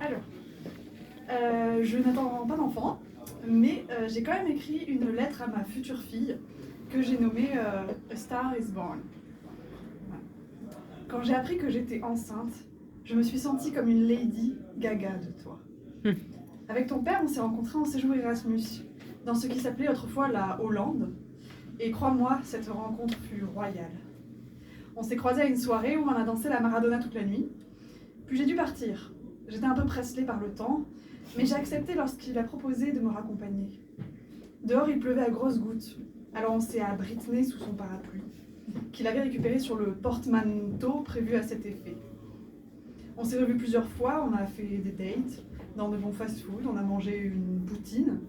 Alors, je n'attends pas d'enfant, mais j'ai quand même écrit une lettre à ma future fille que j'ai nommée A Star is Born. Voilà. Quand j'ai appris que j'étais enceinte, je me suis sentie comme une Lady Gaga de toi. Avec ton père, on s'est rencontrés en séjour Erasmus, dans ce qui s'appelait autrefois la Hollande. Et crois-moi, cette rencontre fut royale. On s'est croisés à une soirée où on a dansé la Maradona toute la nuit. Puis j'ai dû partir. J'étais un peu presselée par le temps, mais j'ai accepté lorsqu'il a proposé de me raccompagner. Dehors, il pleuvait à grosses gouttes. Alors on s'est abrité sous son parapluie, qu'il avait récupéré sur le portmanteau prévu à cet effet. On s'est revus plusieurs fois, on a fait des dates dans de bons fast-food, on a mangé une poutine,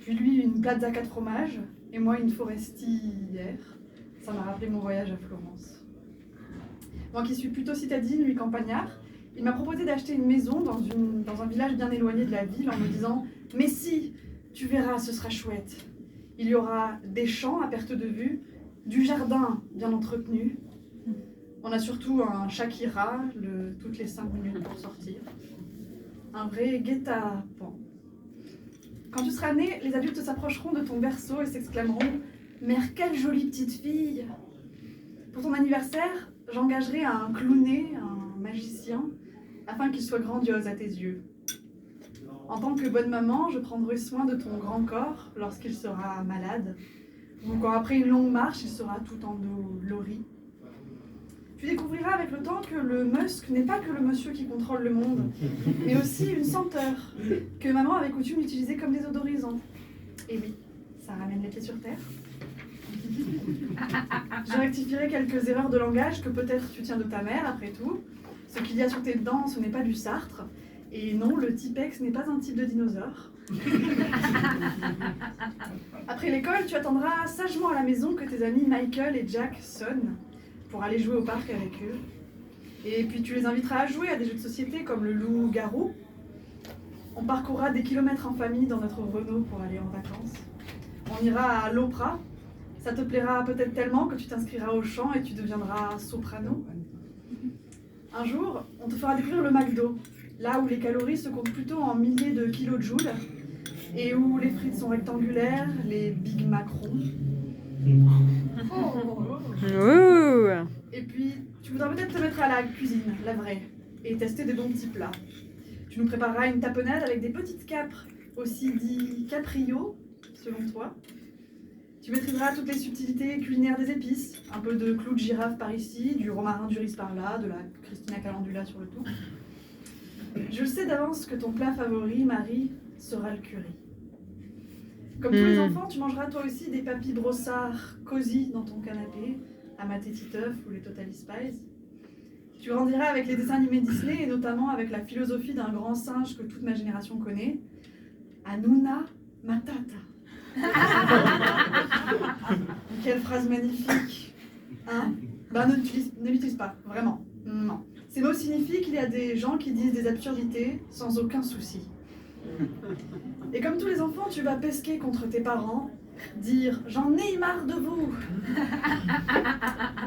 puis lui une pizza 4 fromages, et moi une forestière. Ça m'a rappelé mon voyage à Florence. Moi qui suis plutôt citadine, lui campagnard, il m'a proposé d'acheter une maison dans un village bien éloigné de la ville en me disant « Mais si, tu verras, ce sera chouette. Il y aura des champs à perte de vue, du jardin bien entretenu. On a surtout un chat qui râle toutes les 5 minutes pour sortir. Un vrai guet-apens. Quand tu seras né, les adultes s'approcheront de ton berceau et s'exclameront « Mère, quelle jolie petite fille !» Pour ton anniversaire, j'engagerai un clowné, un magicien, afin qu'il soit grandiose à tes yeux. En tant que bonne maman, je prendrai soin de ton grand corps lorsqu'il sera malade, ou quand après une longue marche, il sera tout endolori. Tu découvriras avec le temps que le musc n'est pas que le monsieur qui contrôle le monde, mais aussi une senteur que maman avait coutume d'utiliser comme désodorisant. Et oui, ça ramène les pieds sur terre. Je rectifierai quelques erreurs de langage que peut-être tu tiens de ta mère, après tout. Ce qu'il y a sur tes dents, ce n'est pas du Sartre. Et non, le Tipex n'est pas un type de dinosaure. Après l'école, tu attendras sagement à la maison que tes amis Michael et Jack sonnent pour aller jouer au parc avec eux. Et puis tu les inviteras à jouer à des jeux de société comme le loup-garou. On parcourra des kilomètres en famille dans notre Renault pour aller en vacances. On ira à l'Opéra. Ça te plaira peut-être tellement que tu t'inscriras au chant et tu deviendras soprano. Un jour, on te fera découvrir le McDo, là où les calories se comptent plutôt en milliers de kilojoules et où les frites sont rectangulaires, les Big Mac ronds. Et puis, tu voudras peut-être te mettre à la cuisine, la vraie, et tester de bons petits plats. Tu nous prépareras une tapenade avec des petites capres, aussi dit caprio, selon toi. Tu maîtriseras toutes les subtilités culinaires des épices, un peu de clou de girafe par ici, du romarin du riz par là, de la Christina Calendula sur le tout. Je sais d'avance que ton plat favori, Marie, sera le curry. Comme tous les enfants, tu mangeras toi aussi des papilles brossards cosy dans ton canapé, à mater Titeuf ou les Totally Spies. Tu grandiras avec les dessins animés Disney et notamment avec la philosophie d'un grand singe que toute ma génération connaît, Hanouna Matata. Quelle phrase magnifique, hein? Ne l'utilise pas, vraiment, non. Ces mots signifient qu'il y a des gens qui disent des absurdités sans aucun souci. Et comme tous les enfants, tu vas pesquer contre tes parents, dire « J'en ai marre de vous !»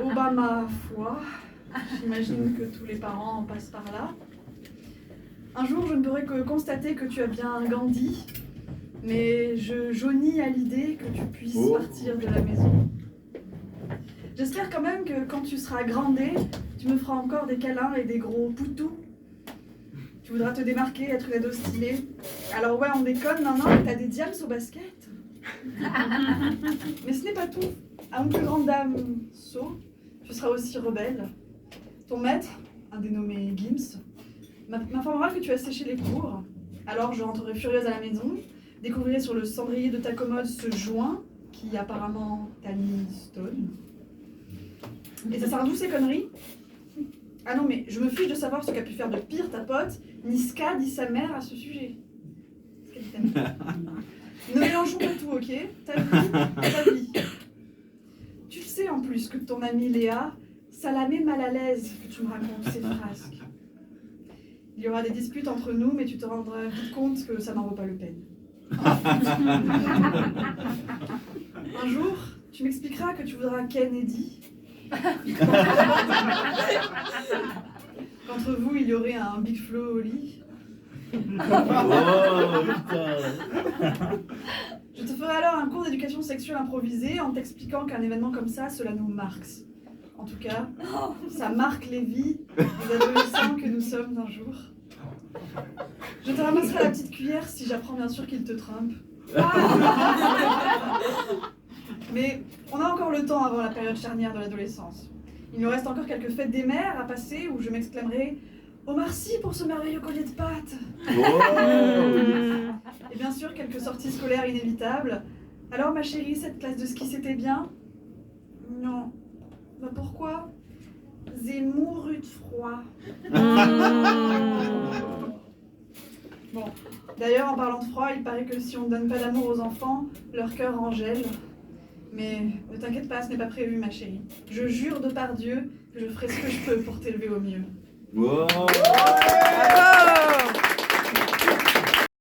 Oh bah ma foi, j'imagine que tous les parents passent par là. Un jour, je ne pourrai que constater que tu as bien Gandhi, mais je jaunis à l'idée que tu puisses partir de la maison. J'espère quand même que quand tu seras grandé, tu me feras encore des câlins et des gros poutous. Tu voudras te démarquer, être une ado stylée. Alors ouais, on déconne, non, mais t'as des diams au basket. Mais ce n'est pas tout. À une plus grande dame, tu seras aussi rebelle. Ton maître, un dénommé Gims, m'informera que tu as séché les cours. Alors je rentrerai furieuse à la maison, découvrirai sur le cendrier de ta commode ce joint qui apparemment t'a mis stone. Et ça sert d'où ces conneries? Ah non, mais je me fiche de savoir ce qu'a pu faire de pire ta pote, Niska dit sa mère à ce sujet. Ne mélangeons pas tout, ok? Ta vie. Tu sais en plus que ton amie Léa, ça la met mal à l'aise que tu me racontes ces frasques. Il y aura des disputes entre nous, mais tu te rendras vite compte que ça n'en vaut pas le peine. Un jour, tu m'expliqueras que tu voudras Kennedy. Quand D'entre vous, il y aurait un Big Flo au lit. Oh putain. Je te ferai alors un cours d'éducation sexuelle improvisé en t'expliquant qu'un événement comme ça, cela nous marque. En tout cas, ça marque les vies des adolescents que nous sommes d'un jour. Je te ramasserai la petite cuillère si j'apprends bien sûr qu'il te trompe. Mais on a encore le temps avant la période charnière de l'adolescence. Il nous reste encore quelques fêtes des mères à passer où je m'exclamerai « Omar Sy pour ce merveilleux collier de pâtes !» Et bien sûr, quelques sorties scolaires inévitables. Alors ma chérie, cette classe de ski c'était bien? Non. Bah pourquoi? J'ai mouru de froid. Bon, d'ailleurs en parlant de froid, il paraît que si on ne donne pas d'amour aux enfants, leur cœur en gèle. Mais ne t'inquiète pas, ce n'est pas prévu ma chérie. Je jure de par Dieu que je ferai ce que je peux pour t'élever au mieux. Wow.